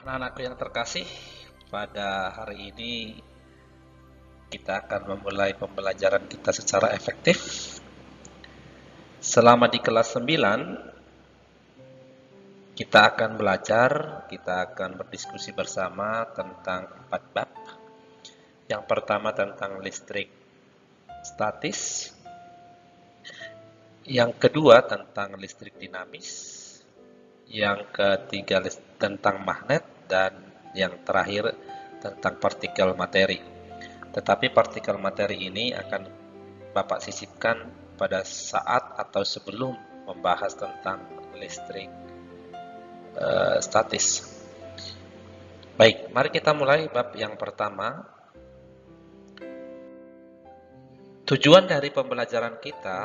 Anak-anakku yang terkasih, pada hari ini kita akan memulai pembelajaran kita secara efektif. Selama di kelas 9, kita akan belajar, kita akan berdiskusi bersama tentang 4 bab. Yang pertama tentang listrik statis, yang kedua tentang listrik dinamis, yang ketiga tentang magnet, dan yang terakhir tentang partikel materi. Tetapi partikel materi ini akan Bapak sisipkan pada saat atau sebelum membahas tentang listrik statis. Baik, mari kita mulai bab yang pertama. Tujuan dari pembelajaran kita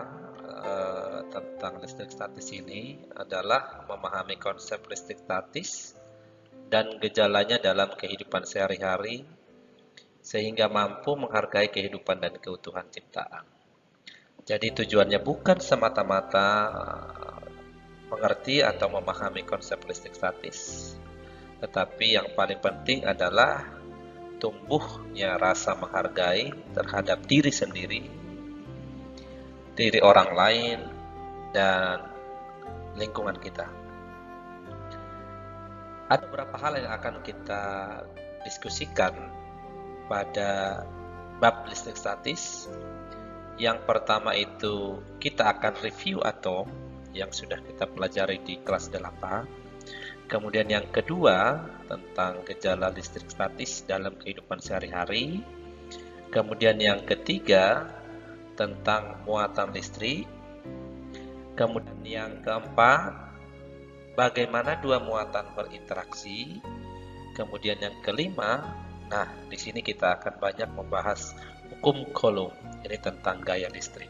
tentang listrik statis ini adalah memahami konsep listrik statis dan gejalanya dalam kehidupan sehari-hari sehingga mampu menghargai kehidupan dan keutuhan ciptaan. Jadi tujuannya bukan semata-mata mengerti atau memahami konsep listrik statis, tetapi yang paling penting adalah tumbuhnya rasa menghargai terhadap diri sendiri, diri orang lain, dan lingkungan kita. Ada beberapa hal yang akan kita diskusikan pada bab listrik statis. Yang pertama itu kita akan review atom yang sudah kita pelajari di kelas 8. Kemudian yang kedua tentang gejala listrik statis dalam kehidupan sehari-hari. Kemudian yang ketiga tentang muatan listrik. Kemudian yang keempat, bagaimana dua muatan berinteraksi. Kemudian yang kelima, nah di sini kita akan banyak membahas hukum Coulomb, ini tentang gaya listrik.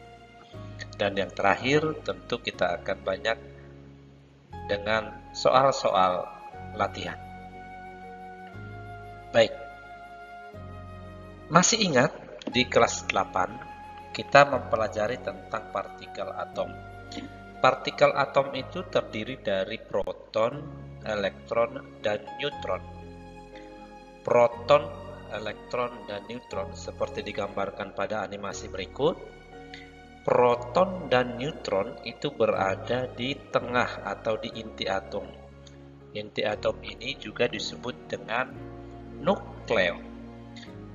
Dan yang terakhir tentu kita akan banyak dengan soal-soal latihan. Baik, masih ingat di kelas 8 kita mempelajari tentang partikel atom. Partikel atom itu terdiri dari proton, elektron, dan neutron. Proton, elektron, dan neutron seperti digambarkan pada animasi berikut. Proton dan neutron itu berada di tengah atau di inti atom. Inti atom ini juga disebut dengan nukleo.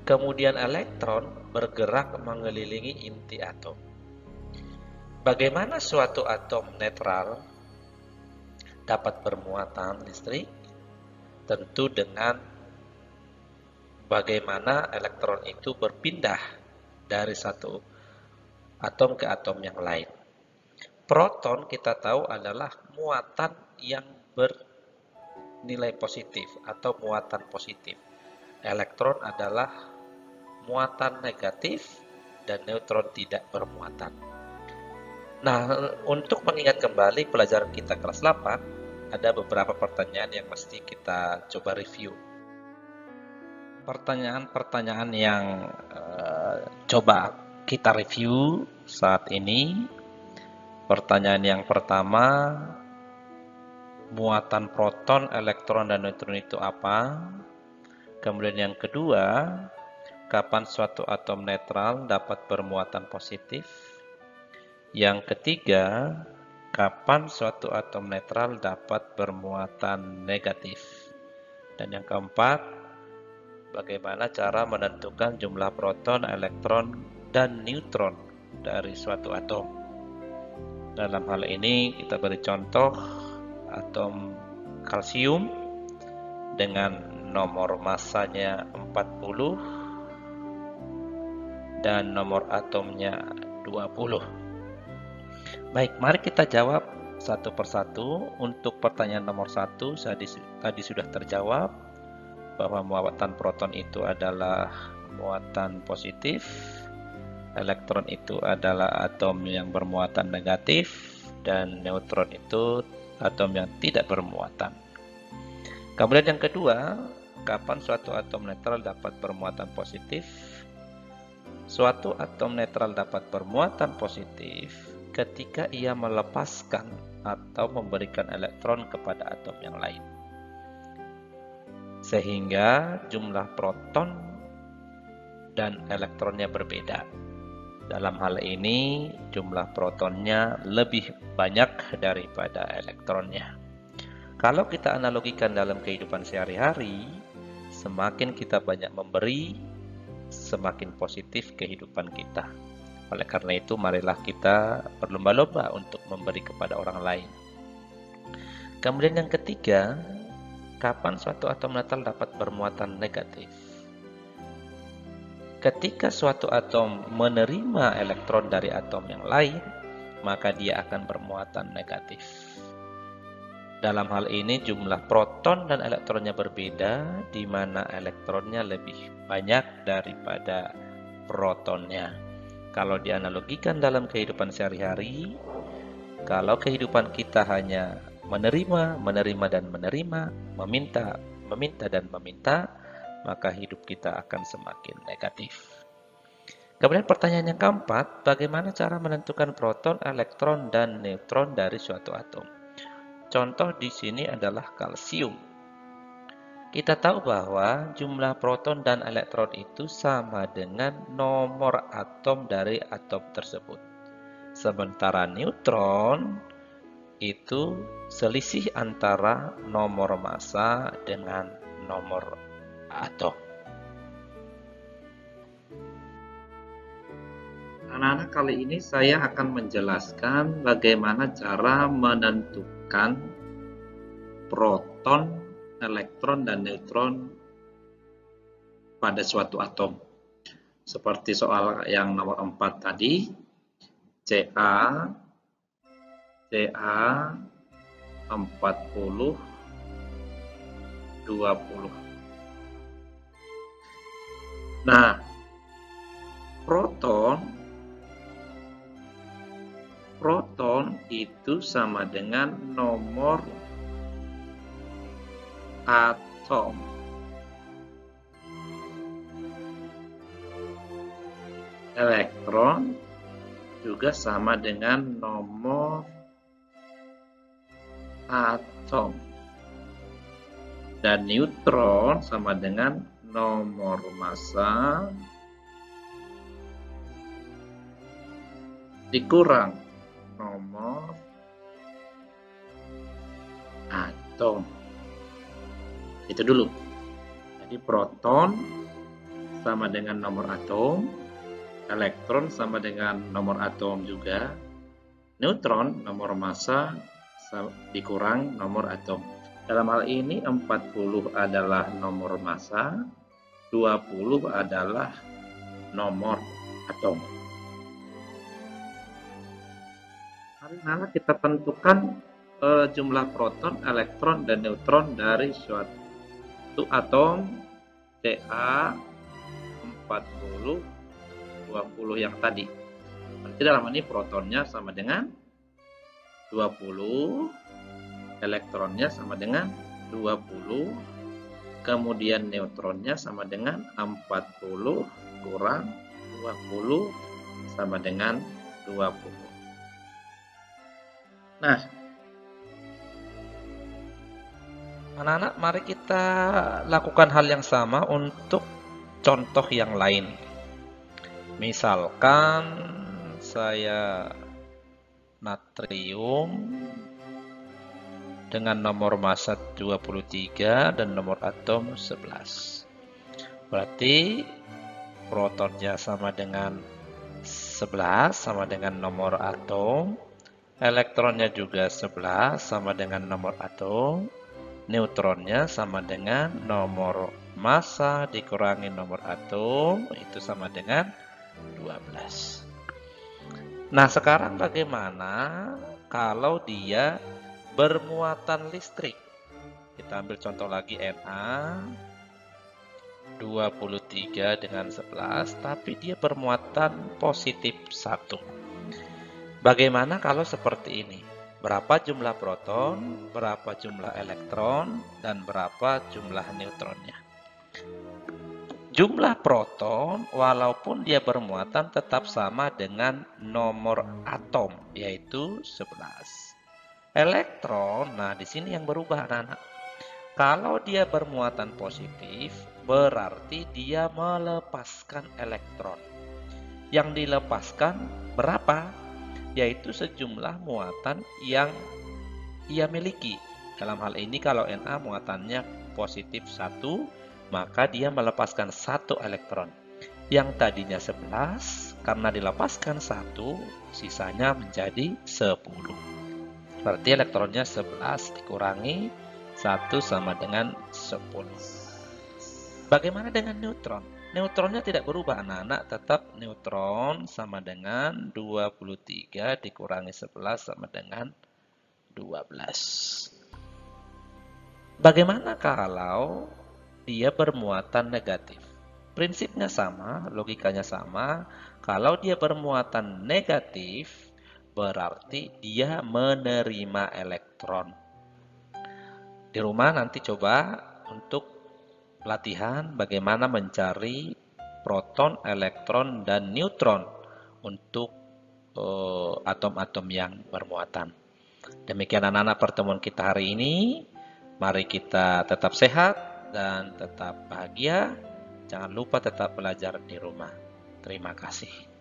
Kemudian elektron bergerak mengelilingi inti atom. Bagaimana suatu atom netral dapat bermuatan listrik? Tentu dengan bagaimana elektron itu berpindah dari satu atom ke atom yang lain. Proton kita tahu adalah muatan yang bernilai positif atau muatan positif. Elektron adalah muatan negatif dan neutron tidak bermuatan. Nah, untuk mengingat kembali pelajaran kita kelas 8, ada beberapa pertanyaan yang mesti kita coba review. Pertanyaan-pertanyaan yang coba kita review saat ini. Pertanyaan yang pertama, muatan proton, elektron, dan neutron itu apa? Kemudian yang kedua, kapan suatu atom netral dapat bermuatan positif? Yang ketiga, kapan suatu atom netral dapat bermuatan negatif? Dan yang keempat, bagaimana cara menentukan jumlah proton, elektron, dan neutron dari suatu atom? Dalam hal ini kita beri contoh atom kalsium dengan nomor massanya 40 dan nomor atomnya 20. Baik, mari kita jawab satu persatu. Untuk pertanyaan nomor 1 tadi sudah terjawab bahwa muatan proton itu adalah muatan positif, elektron itu adalah atom yang bermuatan negatif, dan neutron itu atom yang tidak bermuatan. Kemudian yang kedua, kapan suatu atom netral dapat bermuatan positif? Suatu atom netral dapat bermuatan positif ketika ia melepaskan atau memberikan elektron kepada atom yang lain. sehingga jumlah proton dan elektronnya berbeda. Dalam hal ini, jumlah protonnya lebih banyak daripada elektronnya. Kalau kita analogikan dalam kehidupan sehari-hari, semakin kita banyak memberi, semakin positif kehidupan kita. Oleh karena itu, marilah kita berlomba-lomba untuk memberi kepada orang lain. Kemudian yang ketiga, kapan suatu atom natal dapat bermuatan negatif? Ketika suatu atom menerima elektron dari atom yang lain, maka dia akan bermuatan negatif. Dalam hal ini jumlah proton dan elektronnya berbeda, di mana elektronnya lebih banyak daripada protonnya. Kalau dianalogikan dalam kehidupan sehari-hari, kalau kehidupan kita hanya menerima dan menerima, meminta dan meminta, maka hidup kita akan semakin negatif. Kemudian pertanyaan yang keempat, bagaimana cara menentukan proton, elektron, dan neutron dari suatu atom? Contoh di sini adalah kalsium. Kita tahu bahwa jumlah proton dan elektron itu sama dengan nomor atom dari atom tersebut. Sementara neutron itu selisih antara nomor massa dengan nomor atom. Anak-anak, kali ini saya akan menjelaskan bagaimana cara menentukan proton, elektron, dan neutron pada suatu atom. Seperti soal yang nomor 4 tadi, Ca 40 20. Nah, proton itu sama dengan nomor atom. Elektron juga sama dengan nomor atom. Dan neutron sama dengan nomor massa dikurang nomor atom. Itu dulu. Jadi proton sama dengan nomor atom, elektron sama dengan nomor atom juga, neutron nomor massa dikurang nomor atom. Dalam hal ini 40 adalah nomor massa, 20 adalah nomor atom. Mari kita tentukan jumlah proton, elektron, dan neutron dari suatu atom Ca 40 20 yang tadi. Berarti dalam ini protonnya sama dengan 20, elektronnya sama dengan 20, kemudian neutronnya sama dengan 40 kurang 20 sama dengan 20. Nah, anak-anak, mari kita lakukan hal yang sama untuk contoh yang lain. Misalkan saya natrium dengan nomor massa 23 dan nomor atom 11. Berarti protonnya sama dengan 11 sama dengan nomor atom, elektronnya juga 11 sama dengan nomor atom, neutronnya sama dengan nomor massa dikurangi nomor atom, itu sama dengan 12. Nah, sekarang bagaimana kalau dia bermuatan listrik? Kita ambil contoh lagi Na 23 dengan 11, tapi dia bermuatan positif 1. Bagaimana kalau seperti ini? Berapa jumlah proton, berapa jumlah elektron, dan berapa jumlah neutronnya? Jumlah proton, walaupun dia bermuatan, tetap sama dengan nomor atom, yaitu 11. Elektron, nah di sini yang berubah anak-anak. Kalau dia bermuatan positif, berarti dia melepaskan elektron. Yang dilepaskan berapa? Yaitu sejumlah muatan yang ia miliki. Dalam hal ini kalau Na muatannya positif 1, maka dia melepaskan 1 elektron. Yang tadinya 11, karena dilepaskan 1, sisanya menjadi 10. Berarti elektronnya 11 dikurangi 1 sama dengan 10. Bagaimana dengan neutron? Neutronnya tidak berubah, anak-anak, tetap neutron sama dengan 23 dikurangi 11 sama dengan 12. Bagaimana kalau dia bermuatan negatif? Prinsipnya sama, logikanya sama. Kalau dia bermuatan negatif, berarti dia menerima elektron. Di rumah nanti coba untuk latihan bagaimana mencari proton, elektron, dan neutron untuk atom-atom yang bermuatan. Demikian anak-anak pertemuan kita hari ini. Mari kita tetap sehat dan tetap bahagia. Jangan lupa tetap belajar di rumah. Terima kasih.